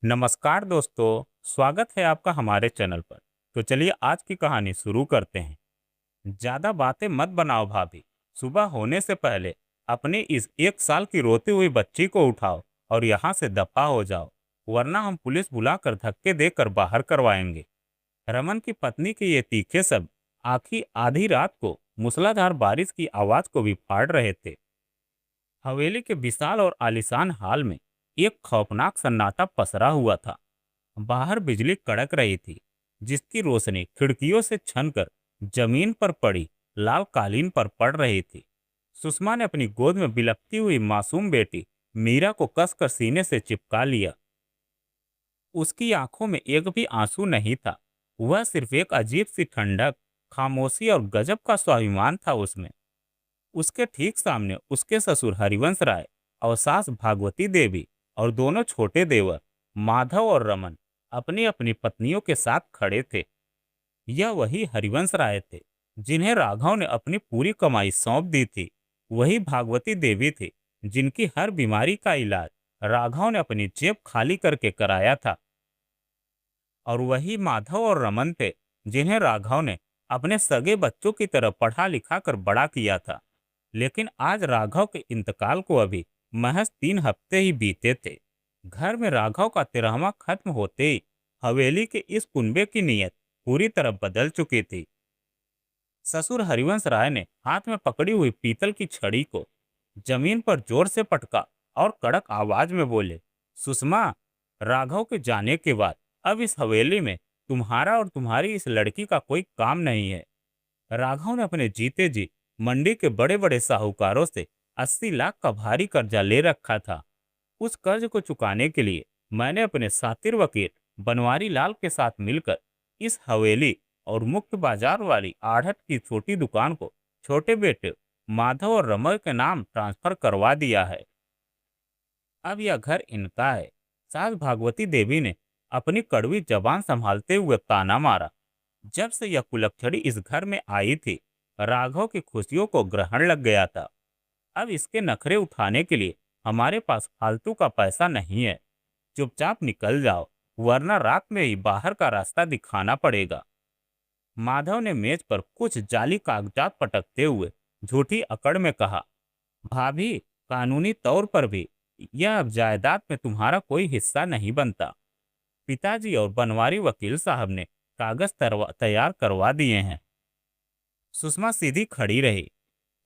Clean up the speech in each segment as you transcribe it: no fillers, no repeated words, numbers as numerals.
नमस्कार दोस्तों, स्वागत है आपका हमारे चैनल पर। तो चलिए आज की कहानी शुरू करते हैं। ज्यादा बातें मत बनाओ भाभी। सुबह होने से पहले अपने इस 1 साल की रोती हुई बच्ची को उठाओ और यहाँ से दफा हो जाओ, वरना हम पुलिस बुलाकर धक्के देकर बाहर करवाएंगे। रमन की पत्नी के ये तीखे शब्द आखी आधी रात को मूसलाधार बारिश की आवाज को भी फाड़ रहे थे। हवेली के विशाल और आलीशान हाल में एक खौफनाक सन्नाटा पसरा हुआ था। बाहर बिजली कड़क रही थी, जिसकी रोशनी खिड़कियों से छनकर जमीन पर पड़ी लाल कालीन पर पड़ रही थी। सुषमा ने अपनी गोद में बिलखती हुई मासूम बेटी मीरा को कसकर सीने से चिपका लिया। उसकी आंखों में एक भी आंसू नहीं था। वह सिर्फ एक अजीब सी ठंडक, खामोशी और गजब का स्वाभिमान था उसमें। उसके ठीक सामने उसके ससुर हरिवंश राय और सास भागवती देवी और दोनों छोटे देवर माधव और रमन अपनी अपनी पत्नियों के साथ खड़े थे। यह वही हरिवंश राय थे जिन्हें राघव ने अपनी पूरी कमाई सौंप दी थी। वही भागवती देवी थी जिनकी हर बीमारी का इलाज राघव ने अपनी जेब खाली करके कराया था। और वही माधव और रमन थे जिन्हें राघव ने अपने सगे बच्चों की तरह पढ़ा लिखा कर बड़ा किया था। लेकिन आज राघव के इंतकाल को अभी महज 3 हफ्ते ही बीते थे। घर में राघव का 13वां खत्म होते ही हवेली के इस कुनबे की नीयत पूरी तरह बदल चुकी थी। ससुर हरिवंश राय ने हाथ में पकड़ी हुई पीतल की छड़ी को जमीन पर जोर से पटका और कड़क आवाज में बोले, सुषमा, राघव के जाने के बाद अब इस हवेली में तुम्हारा और तुम्हारी इस लड़की का कोई काम नहीं है। राघव ने अपने जीते जी मंडी के बड़े बड़े साहूकारों से 80 लाख का भारी कर्जा ले रखा था। उस कर्ज को चुकाने के लिए मैंने अपने सातिर वकील बनवारी लाल के साथ मिलकर इस हवेली और मुख्य बाजार वाली आढ़त की छोटी दुकान को छोटे बेटे माधव और रमन के नाम ट्रांसफर करवा दिया है। अब यह घर इनका है। सास भागवती देवी ने अपनी कड़वी जबान संभालते हुए ताना मारा। जब से यह कुलक्षणी इस घर में आई थी, राघव की खुशियों को ग्रहण लग गया था। अब इसके नखरे उठाने के लिए हमारे पास फालतू का पैसा नहीं है। चुपचाप निकल जाओ, वरना रात में ही बाहर का रास्ता दिखाना पड़ेगा। माधव ने मेज पर कुछ जाली कागजात पटकते हुए झूठी अकड़ में कहा, भाभी, कानूनी तौर पर भी यह अब जायदाद में तुम्हारा कोई हिस्सा नहीं बनता। पिताजी और बनवारी वकील साहब ने कागज तैयार करवा दिए हैं। सुषमा सीधी खड़ी रही।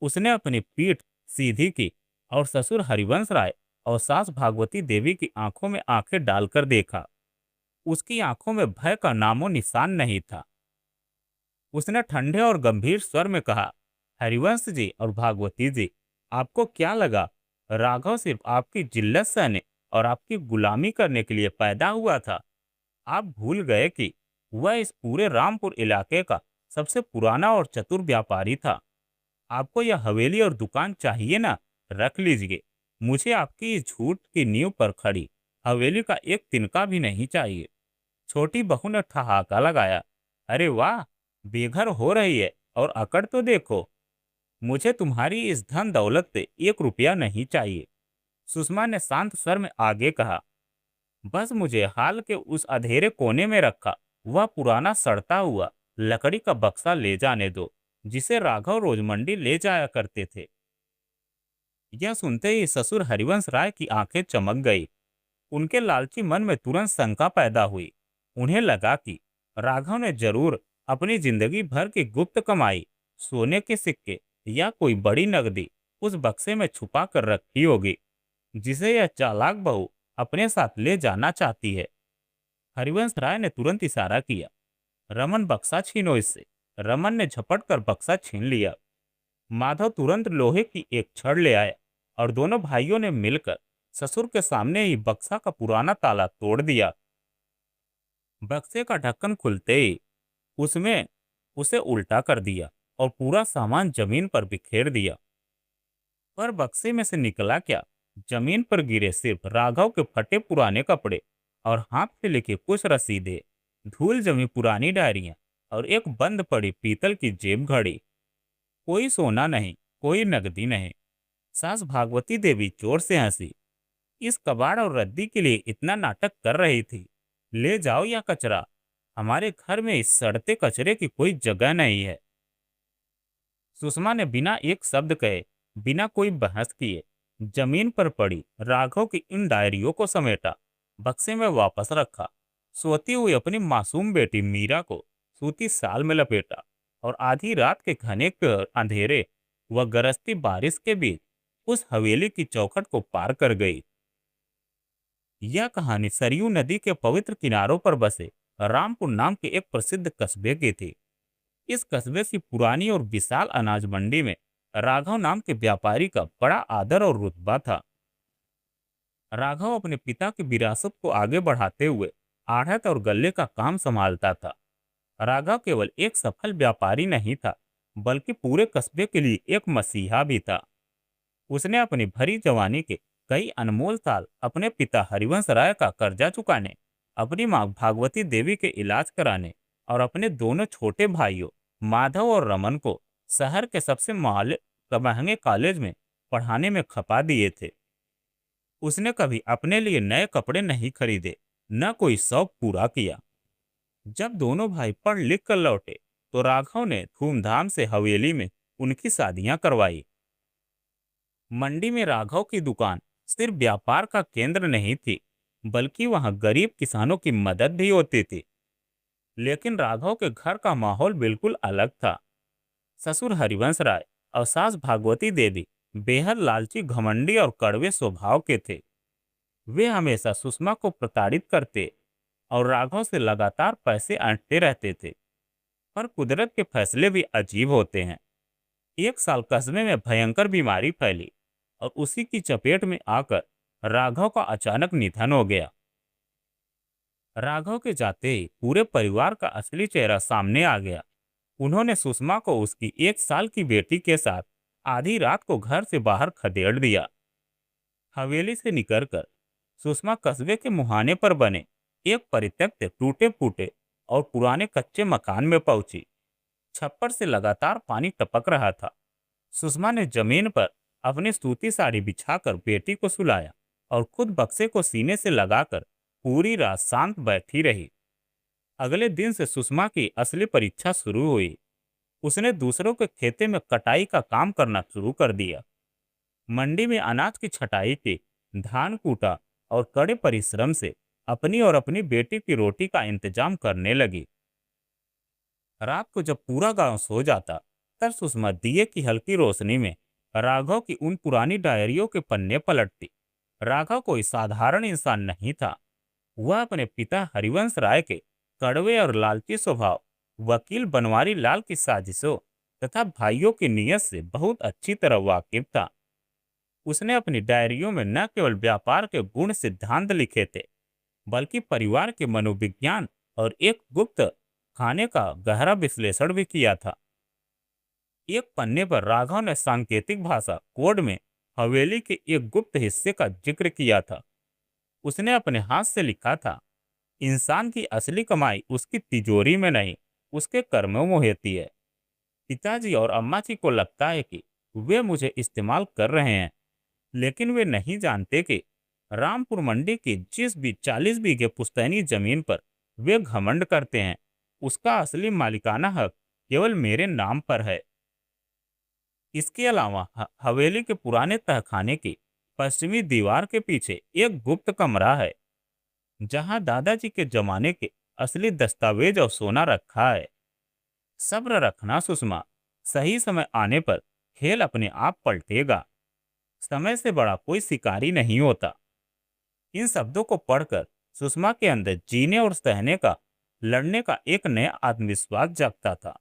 उसने अपनी पीठ सीधी की और ससुर हरिवंश राय और सास भागवती देवी की आंखों में आंखें डालकर देखा। उसकी आंखों में भय का नामो निशान नहीं था। उसने ठंडे और गंभीर स्वर में कहा, हरिवंश जी और भागवती जी, आपको क्या लगा राघव सिर्फ आपकी जिल्लत सहने और आपकी गुलामी करने के लिए पैदा हुआ था? आप भूल गए कि वह इस पूरे रामपुर इलाके का सबसे पुराना और चतुर व्यापारी था। आपको यह हवेली और दुकान चाहिए ना, रख लीजिए। मुझे आपकी इस झूठ की नींव पर खड़ी हवेली का एक तिनका भी नहीं चाहिए। छोटी बहू ने ठहाका लगाया, अरे वाह, बेघर हो रही है और अकड़ तो देखो। मुझे तुम्हारी इस धन दौलत से 1 रुपया नहीं चाहिए। सुषमा ने शांत स्वर में आगे कहा, बस मुझे हाल के उस अंधेरे कोने में रखा वह पुराना सड़ता हुआ लकड़ी का बक्सा ले जाने दो, जिसे राघव रोज मंडी ले जाया करते थे। यह सुनते ही ससुर हरिवंश राय की आंखें चमक गई। उनके लालची मन में तुरंत शंका पैदा हुई। उन्हें लगा कि राघव ने जरूर अपनी जिंदगी भर की गुप्त कमाई, सोने के सिक्के या कोई बड़ी नकदी उस बक्से में छुपा कर रखी होगी, जिसे यह चालाक बहू अपने साथ ले जाना चाहती है। हरिवंश राय ने तुरंत इशारा किया, रमन, बक्सा छीनो इससे। रमन ने झपट कर बक्सा छीन लिया। माधव तुरंत लोहे की एक छड़ ले आया और दोनों भाइयों ने मिलकर ससुर के सामने ही बक्सा का पुराना ताला तोड़ दिया। बक्से का ढक्कन खुलते ही उसमें उसे उल्टा कर दिया और पूरा सामान जमीन पर बिखेर दिया। पर बक्से में से निकला क्या? जमीन पर गिरे सिर्फ राघव के फटे पुराने कपड़े और हाथ से लिखी कुछ रसीदें, धूल जमी पुरानी डायरियां और एक बंद पड़ी पीतल की जेब घड़ी। कोई सोना नहीं, कोई नकदी नहीं। सास भागवती देवी जोर से हंसी। इस कबाड़ और रद्दी के लिए इतना नाटक कर रही थी। ले जाओ या कचरा, हमारे घर में इस सड़ते कचरे की कोई जगह नहीं है। सुषमा ने बिना एक शब्द कहे, बिना कोई बहस किए, जमीन पर पड़ी राघव की इन डायरियों को समेटा, बक्से में वापस रखा। सोती हुई अपनी मासूम बेटी मीरा को सूती साल में लपेटा और आधी रात के घने अंधेरे व गरजती बारिश के बीच उस हवेली की चौखट को पार कर गई। यह कहानी सरयू नदी के पवित्र किनारों पर बसे रामपुर नाम के एक प्रसिद्ध कस्बे की थी। इस कस्बे की पुरानी और विशाल अनाज मंडी में राघव नाम के व्यापारी का बड़ा आदर और रुतबा था। राघव अपने पिता की विरासत को आगे बढ़ाते हुए आढ़त और गल्ले का काम संभालता था। राघव केवल एक सफल व्यापारी नहीं था, बल्कि पूरे कस्बे के लिए एक मसीहा भी था। उसने अपनी भरी जवानी के कई अनमोल साल अपने पिता हरिवंश राय का कर्जा चुकाने, अपनी माँ भागवती देवी के इलाज कराने और अपने दोनों छोटे भाइयों माधव और रमन को शहर के सबसे महंगे कॉलेज में पढ़ाने में खपा दिए थे। उसने कभी अपने लिए नए कपड़े नहीं खरीदे, न कोई शौक पूरा किया। जब दोनों भाई पढ़ लिख कर लौटे तो राघव ने धूमधाम से हवेली में उनकी शादियां करवाई। मंडी में राघव की दुकान सिर्फ व्यापार का केंद्र नहीं थी, बल्कि वहां गरीब किसानों की मदद भी होती थी। लेकिन राघव के घर का माहौल बिल्कुल अलग था। ससुर हरिवंश राय और सास भागवती देवी बेहद लालची, घमंडी और कड़वे स्वभाव के थे। वे हमेशा सुषमा को प्रताड़ित करते और राघव से लगातार पैसे ऐंठते रहते थे। पर कुदरत के फैसले भी अजीब होते हैं। एक साल कस्बे में भयंकर बीमारी फैली और उसी की चपेट में आकर राघव का अचानक निधन हो गया। राघव के जाते ही पूरे परिवार का असली चेहरा सामने आ गया। उन्होंने सुषमा को उसकी एक साल की बेटी के साथ आधी रात को घर से बाहर खदेड़ दिया। हवेली से निकलकर सुषमा कस्बे के मुहाने पर बने एक परित्यक्त टूटे फूटे और पुराने कच्चे मकान में पहुंची। छप्पर से लगातार पानी टपक रहा था। सुषमा ने जमीन पर अपनी सूती साड़ी बिछाकर बेटी को सुलाया और खुद बक्से को सीने से लगाकर पूरी रात शांत बैठी रही। अगले दिन से सुषमा की असली परीक्षा शुरू हुई। उसने दूसरों के खेते में कटाई का काम करना शुरू कर दिया। मंडी में अनाज की छटाई की, धान कूटा और कड़े परिश्रम से अपनी और अपनी बेटी की रोटी का इंतजाम करने लगी। रात को जब पूरा गांव सो जाता, तब सुषमा दिए की हल्की रोशनी में राघव की उन पुरानी डायरियों के पन्ने पलटती। राघव कोई साधारण इंसान नहीं था। वह अपने पिता हरिवंश राय के कड़वे और लालची स्वभाव, वकील बनवारी लाल की साजिशों तथा भाइयों की नीयत से बहुत अच्छी तरह वाकिफ था। उसने अपनी डायरियों में न केवल व्यापार के गुण सिद्धांत लिखे थे, बल्कि परिवार के मनोविज्ञान और एक गुप्त खाने का गहरा विश्लेषण भी किया था। एक पन्ने पर राघव ने सांकेतिक भाषा कोड में हवेली के एक गुप्त हिस्से का जिक्र किया था। उसने अपने हाथ से लिखा था, इंसान की असली कमाई उसकी तिजोरी में नहीं, उसके कर्मों में होती है। पिताजी और अम्मा जी को लगता है कि वे मुझे इस्तेमाल कर रहे हैं, लेकिन वे नहीं जानते कि रामपुर मंडी की जिस भी 40 बीघे पुश्तैनी जमीन पर वे घमंड करते हैं, उसका असली मालिकाना हक केवल मेरे नाम पर है। इसके अलावा हवेली के पुराने तहखाने की पश्चिमी दीवार के पीछे एक गुप्त कमरा है, जहां दादाजी के जमाने के असली दस्तावेज और सोना रखा है। सब्र रखना सुषमा, सही समय आने पर खेल अपने आप पलटेगा। समय से बड़ा कोई शिकारी नहीं होता। इन शब्दों को पढ़कर सुषमा के अंदर जीने और सहने का, लड़ने का एक नया आत्मविश्वास जागता था।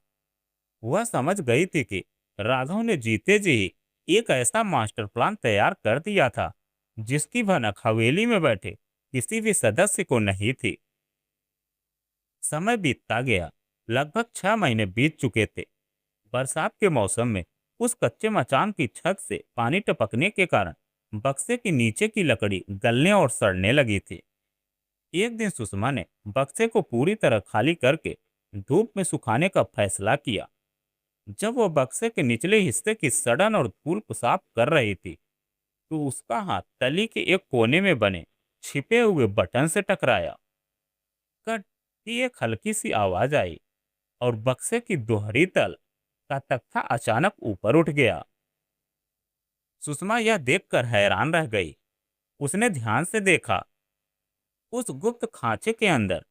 वह समझ गई थी कि राघव ने जीते जी ही एक ऐसा मास्टर प्लान तैयार कर दिया था, जिसकी भनक हवेली में बैठे किसी भी सदस्य को नहीं थी। समय बीतता गया। लगभग 6 महीने बीत चुके थे। बरसात के मौसम में उस कच्चे मचान की छत से पानी टपकने के कारण बक्से के नीचे की लकड़ी गलने और सड़ने लगी थी। एक दिन सुषमा ने बक्से को पूरी तरह खाली करके धूप में सुखाने का फैसला किया। जब वह बक्से के निचले हिस्से की सड़न और धूल को साफ कर रही थी, तो उसका हाथ तली के एक कोने में बने छिपे हुए बटन से टकराया। कट की एक हल्की सी आवाज आई और बक्से की दोहरी तल का तख्ता अचानक ऊपर उठ गया। सुषमा यह देखकर हैरान रह गई। उसने ध्यान से देखा। उस गुप्त खांचे के अंदर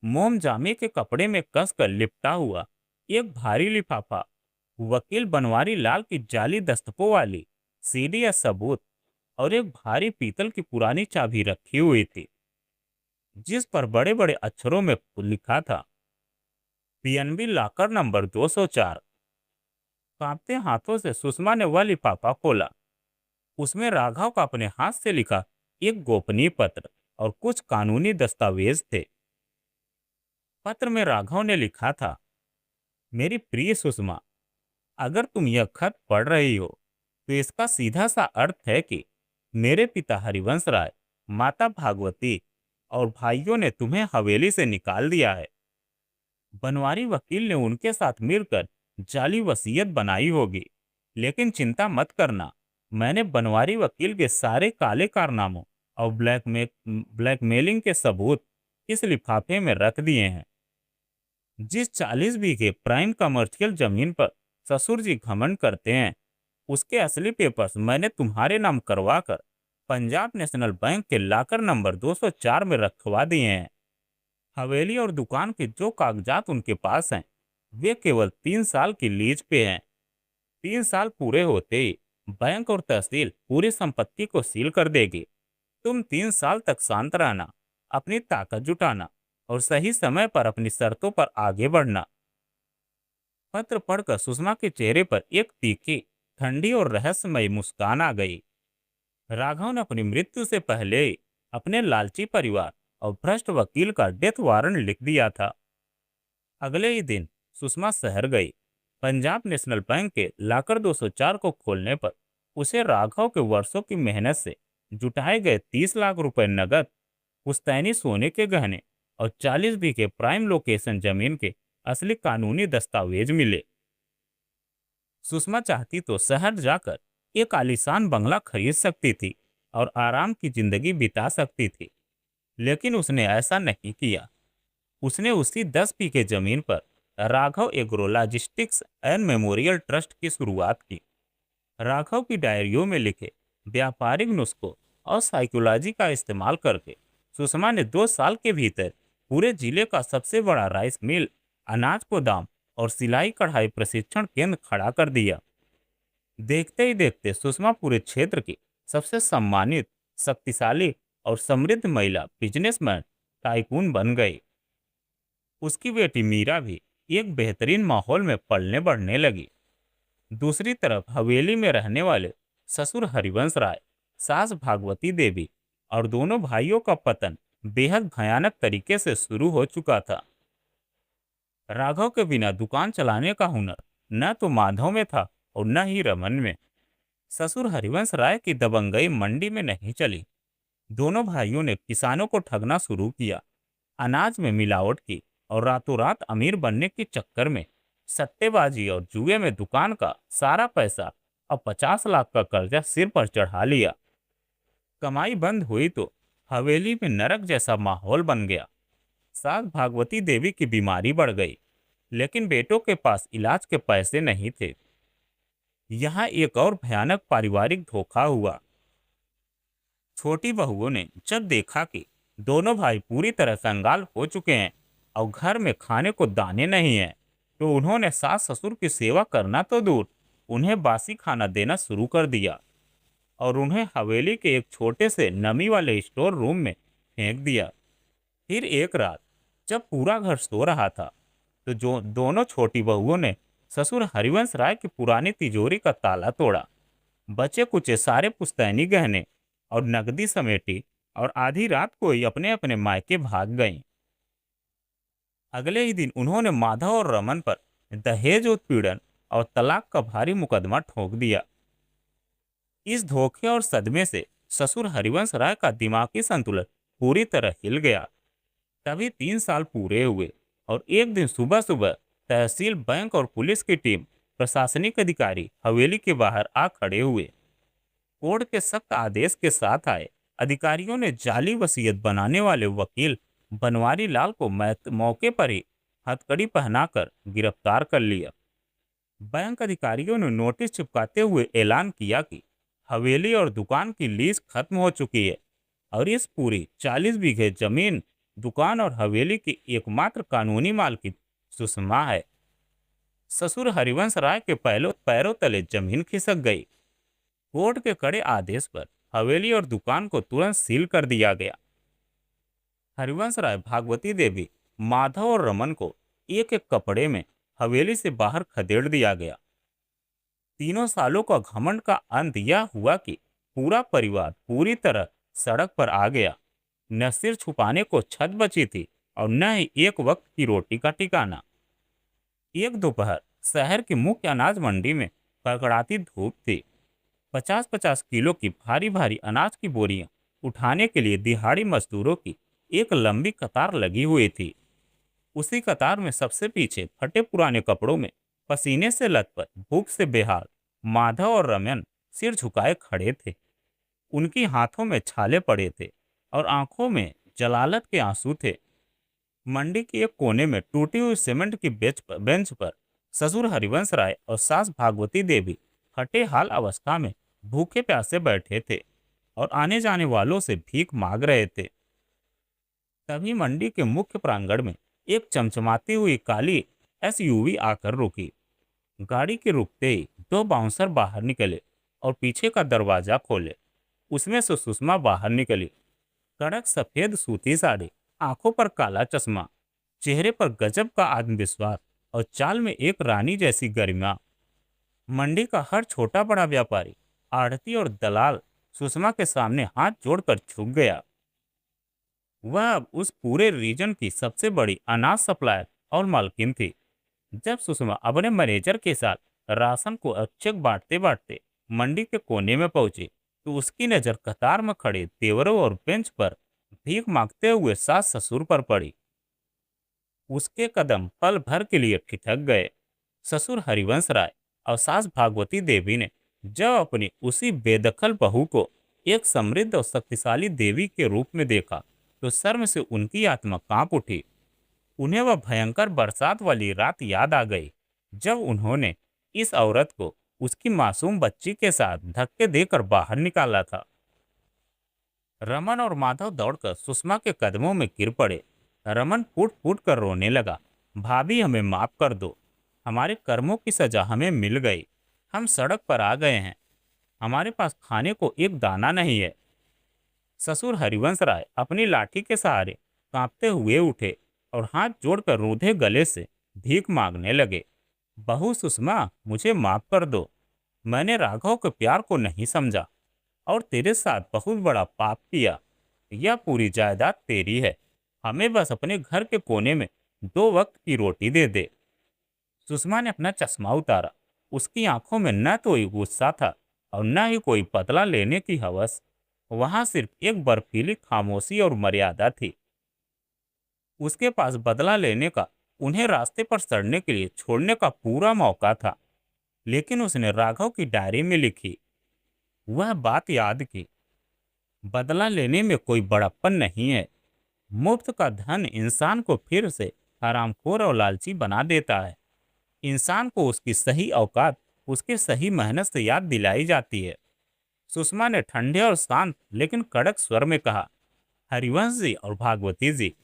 मोम जामे के कपड़े में कसकर लिपटा हुआ एक भारी लिफाफा, वकील बनवारी लाल की जाली दस्तकों वाली सीडी या सबूत और एक भारी पीतल की पुरानी चाबी रखी हुई थी, जिस पर बड़े बड़े अक्षरों में लिखा था पीएनबी लॉकर नंबर 204। कांपते हाथों से सुषमा ने वह लिफाफा खोला। उसमें राघव का अपने हाथ से लिखा एक गोपनीय पत्र और कुछ कानूनी दस्तावेज थे। पत्र में राघव ने लिखा था, मेरी प्रिय सुषमा, अगर तुम यह खत पढ़ रही हो तो इसका सीधा सा अर्थ है कि मेरे पिता हरिवंश राय, माता भागवती और भाइयों ने तुम्हें हवेली से निकाल दिया है। बनवारी वकील ने उनके साथ मिलकर जाली वसीयत बनाई होगी, लेकिन चिंता मत करना। मैंने बनवारी वकील के सारे काले कारनामों और ब्लैकमेलिंग के सबूत इस लिफाफे में रख दिए हैं। जिस 40 बीघे प्राइम कमर्शियल जमीन पर ससुर जी घमंड करते हैं, उसके असली पेपर्स मैंने तुम्हारे नाम करवाकर पंजाब नेशनल बैंक के लॉकर नंबर 204 में रखवा दिए हैं। हवेली और दुकान के जो कागजात उनके पास हैं, वे केवल 3 साल की लीज पे हैं। 3 साल पूरे होते ही बैंक और तहसील पूरी संपत्ति को सील कर देगी। तुम 3 साल तक शांत रहना, अपनी ताकत जुटाना और सही समय पर अपनी शर्तों पर आगे बढ़ना। पत्र पढ़कर सुषमा के चेहरे पर एक तीखी, ठंडी और रहस्यमयी मुस्कान आ गई। राघव ने अपनी मृत्यु से पहले ही अपने लालची परिवार और भ्रष्ट वकील का डेथ वारंट लिख दिया था। अगले ही दिन सुषमा शहर गई। पंजाब नेशनल बैंक के लॉकर 204 को खोलने पर उसे राघव के वर्षों की मेहनत से जुटाए गए 30 लाख रुपए नगद, पुश्तैनी सोने के गहने और 40 बीघे प्राइम लोकेशन जमीन के असली कानूनी दस्तावेज मिले। सुषमा चाहती तो शहर जाकर एक आलीशान बंगला खरीद सकती थी और आराम की जिंदगी बिता सकती थी, लेकिन उसने ऐसा नहीं किया। उसने उसी 10 बीघे जमीन पर Raghav agro logistics and memorial trust की शुरुआत की। राघव की डायरियों में लिखे व्यापारिक नुस्खों और साइकोलॉजी का इस्तेमाल करके सुषमा ने 2 साल के भीतर पूरे जिले का सबसे बड़ा राइस मिल, अनाज गोदाम और सिलाई कढ़ाई प्रशिक्षण केंद्र खड़ा कर दिया। देखते ही देखते सुषमा पूरे क्षेत्र की सबसे सम्मानित, शक्तिशाली और समृद्ध महिला बिजनेसमैन टाइकून बन गई। उसकी बेटी मीरा भी एक बेहतरीन माहौल में पलने बढ़ने लगी। दूसरी तरफ हवेली में रहने वाले ससुर हरिवंश राय, सास भागवती देवी और दोनों भाइयों का पतन बेहद भयानक तरीके से शुरू हो चुका था। राघव के बिना दुकान चलाने का हुनर न तो माधव में था और न ही रमन में। ससुर हरिवंश राय की दबंगई मंडी में नहीं चली। दोनों भाइयों ने किसानों को ठगना शुरू किया, अनाज में मिलावट की और रातों रात अमीर बनने के चक्कर में सट्टेबाजी और जुए में दुकान का सारा पैसा और 50 लाख का कर्जा सिर पर चढ़ा लिया। कमाई बंद हुई तो हवेली में नरक जैसा माहौल बन गया। सास भागवती देवी की बीमारी बढ़ गई, लेकिन बेटों के पास इलाज के पैसे नहीं थे। यहाँ एक और भयानक पारिवारिक धोखा हुआ। छोटी बहुओं ने जब देखा कि दोनों भाई पूरी तरह कंगाल हो चुके हैं और घर में खाने को दाने नहीं हैं, तो उन्होंने सास ससुर की सेवा करना तो दूर, उन्हें बासी खाना देना शुरू कर दिया और उन्हें हवेली के एक छोटे से नमी वाले स्टोर रूम में फेंक दिया। फिर एक रात जब पूरा घर सो रहा था, तो जो दोनों छोटी बहुओं ने ससुर हरिवंश राय की पुरानी तिजोरी का ताला तोड़ा, बचे कुचे सारे पुश्तैनी गहने और नकदी समेटी और आधी रात को ही अपने अपने मायके भाग गईं। अगले ही दिन उन्होंने माधव और रमन पर दहेज उत्पीड़न और तलाक का भारी मुकदमा ठोक दिया। इस धोखे और सदमे से ससुर हरिवंश राय का दिमागी संतुलन पूरी तरह हिल गया। तभी 3 साल पूरे हुए और एक दिन सुबह सुबह तहसील, बैंक और पुलिस की टीम, प्रशासनिक अधिकारी हवेली के बाहर आ खड़े हुए। कोर्ट के सख्त आदेश के साथ आए। अधिकारियों ने जाली वसीयत बनाने वाले वकील बनवारी लाल को मौके पर ही हथकड़ी पहनाकर गिरफ्तार कर लिया। बैंक अधिकारियों ने नोटिस चिपकाते हुए ऐलान किया कि हवेली और दुकान की लीज खत्म हो चुकी है और इस पूरी 40 बीघे जमीन, दुकान और हवेली की एकमात्र कानूनी मालकिन सुषमा है। ससुर हरिवंश राय के पैरों पैरों तले जमीन खिसक गई। कोर्ट के कड़े आदेश पर हवेली और दुकान को तुरंत सील कर दिया गया। हरिवंश राय, भागवती देवी, माधव और रमन को एक एक कपड़े में हवेली से बाहर खदेड़ दिया गया। तीनों सालों का घमंड का अंत यह हुआ कि पूरा परिवार पूरी तरह सड़क पर आ गया। न सिर छुपाने को छत बची थी और न ही एक वक्त की रोटी का ठिकाना। एक दोपहर शहर की मुख्य अनाज मंडी में कड़कड़ाती धूप थी। 50-50 किलो की भारी भारी अनाज की बोरियां उठाने के लिए दिहाड़ी मजदूरों की एक लंबी कतार लगी हुई थी। उसी कतार में सबसे पीछे फटे पुराने कपड़ों में पसीने से लथपथ, भूख से बेहाल माधव और रमन सिर झुकाए खड़े थे। उनकी हाथों में छाले पड़े थे और आंखों में जलालत के आंसू थे। मंडी के एक कोने में टूटी हुई सीमेंट की बेंच पर ससुर हरिवंश राय और सास भागवती देवी हटे हाल अवस्था में भूखे प्यासे बैठे थे और आने जाने वालों से भीख मांग रहे थे। तभी मंडी के मुख्य प्रांगण में एक चमचमाती हुई काली एसयूवी आकर रुकी। गाड़ी के रुकते ही दो बाउंसर बाहर निकले और पीछे का दरवाजा खोले। उसमें से सुषमा बाहर निकली। कड़क सफेद सूती साड़ी, आंखों पर काला चश्मा, चेहरे पर गजब का आत्मविश्वास और चाल में एक रानी जैसी गरिमा। मंडी का हर छोटा बड़ा व्यापारी, आढ़ती और दलाल सुषमा के सामने हाथ जोड़कर झुक गया। वह अब उस पूरे रीजन की सबसे बड़ी अनाज सप्लायर और मालकिन थी। जब सुषमा अपने मैनेजर के साथ राशन को अक्षक बांटते बांटते मंडी के कोने में पहुंची तो उसकी नजर कतार में खड़े तेवरों और बेंच पर भीख मांगते हुए सास ससुर पर पड़ी। उसके कदम पल भर के लिए ठिठक गए। ससुर हरिवंश राय और सास भागवती देवी ने जब अपनी उसी बेदखल बहू को एक समृद्ध और शक्तिशाली देवी के रूप में देखा तो शर्म से उनकी आत्मा कांप उठी। उन्हें वह भयंकर बरसात वाली रात याद आ गई जब उन्होंने इस औरत को उसकी मासूम बच्ची के साथ धक्के देकर बाहर निकाला था। रमन और माधव दौड़कर सुषमा के कदमों में गिर पड़े। रमन फूट फूट कर रोने लगा, भाभी हमें माफ कर दो, हमारे कर्मों की सजा हमें मिल गई। हम सड़क पर आ गए हैं, हमारे पास खाने को एक दाना नहीं है। ससुर हरिवंश राय अपनी लाठी के सहारे कांपते हुए उठे और हाथ जोड़कर रूंधे गले से भीख मांगने लगे। बहू सुषमा, मुझे माफ कर दो, मैंने राघव के प्यार को नहीं समझा और तेरे साथ बहुत बड़ा पाप किया। यह पूरी जायदाद तेरी है, हमें बस अपने घर के कोने में 2 वक्त की रोटी दे दे। सुषमा ने अपना चश्मा उतारा। उसकी आंखों में न तो कोई गुस्सा था और न ही कोई बदला लेने की हवस। वहां सिर्फ एक बर्फीली खामोशी और मर्यादा थी। उसके पास बदला लेने का, उन्हें रास्ते पर सड़ने के लिए छोड़ने का पूरा मौका था, लेकिन उसने राघव की डायरी में लिखी वह बात याद की। बदला लेने में कोई बड़प्पन नहीं है। मुफ्त का धन इंसान को फिर से हरामखोर और लालची बना देता है। इंसान को उसकी सही औकात उसके सही मेहनत से याद दिलाई जाती है। सुषमा ने ठंडे और शांत लेकिन कड़क स्वर में कहा, हरिवंश जी और भागवती जी,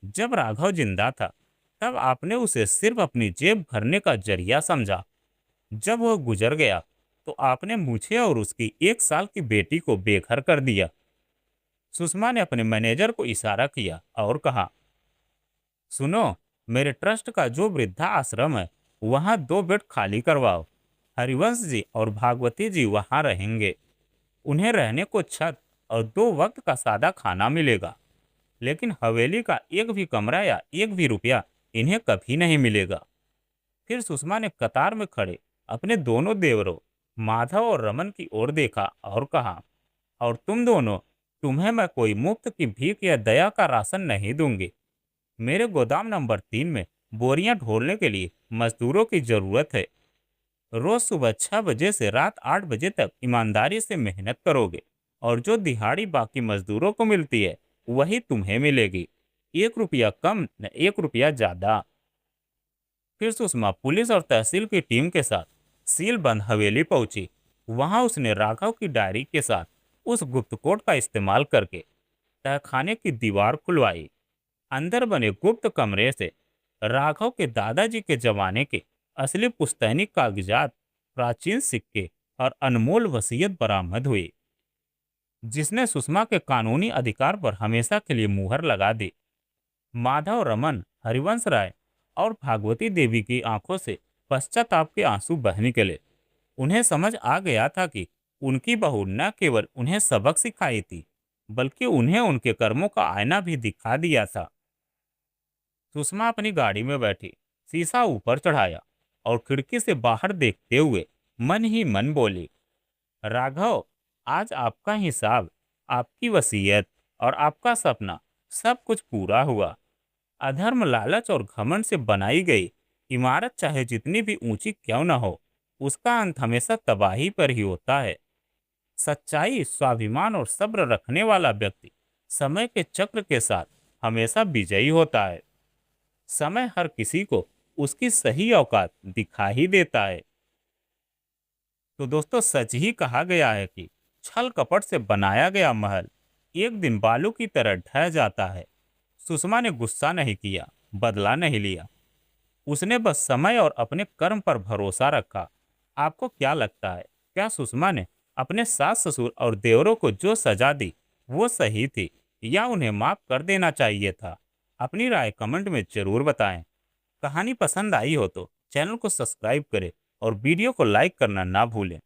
जब राघव जिंदा था तब आपने उसे सिर्फ अपनी जेब भरने का जरिया समझा। जब वह गुजर गया तो आपने मुझे और उसकी 1 साल की बेटी को बेघर कर दिया। सुषमा ने अपने मैनेजर को इशारा किया और कहा, सुनो, मेरे ट्रस्ट का जो वृद्धा आश्रम है वहां 2 बेड खाली करवाओ। हरिवंश जी और भागवती जी वहां रहेंगे। उन्हें रहने को छत और 2 वक्त का सादा खाना मिलेगा, लेकिन हवेली का एक भी कमरा या एक भी रुपया इन्हें कभी नहीं मिलेगा। फिर सुषमा ने कतार में खड़े अपने दोनों देवरों माधव और रमन की ओर देखा और कहा, और तुम दोनों, तुम्हें मैं कोई मुफ्त की भीख या दया का राशन नहीं दूंगी। मेरे गोदाम नंबर 3 में बोरियां ढोलने के लिए मजदूरों की जरूरत है। रोज सुबह 6 बजे से रात 8 बजे तक ईमानदारी से मेहनत करोगे और जो दिहाड़ी बाकी मजदूरों को मिलती है वही तुम्हें मिलेगी। 1 रुपया कम न 1 रुपया ज्यादा। फिर सुषमा पुलिस और तहसील की टीम के साथ सीलबंद हवेली पहुंची। वहां उसने राघव की डायरी के साथ उस गुप्त कोड का इस्तेमाल करके तहखाने की दीवार खुलवाई। अंदर बने गुप्त कमरे से राघव के दादाजी के जमाने के असली पुश्तैनी कागजात, प्राचीन सिक्के और अनमोल वसीयत बरामद हुई, जिसने सुषमा के कानूनी अधिकार पर हमेशा के लिए मुहर लगा दी। माधव रमन, हरिवंश राय और भागवती देवी की आंखों से पश्चाताप के आंसू बह निकले। उन्हें समझ आ गया था कि उनकी बहू न केवल उन्हें सबक सिखाई थी, बल्कि उन्हें उनके कर्मों का आईना भी दिखा दिया था। सुषमा अपनी गाड़ी में बैठी, शीशा ऊपर चढ़ाया और खिड़की से बाहर देखते हुए मन ही मन बोली, राघव, आज आपका हिसाब, आपकी वसीयत और आपका सपना सब कुछ पूरा हुआ। अधर्म, लालच और घमंड से बनाई गई इमारत चाहे जितनी भी ऊंची क्यों न हो, उसका अंत हमेशा तबाही पर ही होता है। सच्चाई, स्वाभिमान और सब्र रखने वाला व्यक्ति समय के चक्र के साथ हमेशा विजयी होता है। समय हर किसी को उसकी सही औकात दिखा ही देता है। तो दोस्तों, सच ही कहा गया है कि छल कपट से बनाया गया महल एक दिन बालू की तरह ढह जाता है। सुषमा ने गुस्सा नहीं किया, बदला नहीं लिया। उसने बस समय और अपने कर्म पर भरोसा रखा। आपको क्या लगता है, क्या सुषमा ने अपने सास ससुर और देवरों को जो सजा दी वो सही थी, या उन्हें माफ कर देना चाहिए था? अपनी राय कमेंट में जरूर बताएं। कहानी पसंद आई हो तो चैनल को सब्सक्राइब करें और वीडियो को लाइक करना ना भूलें।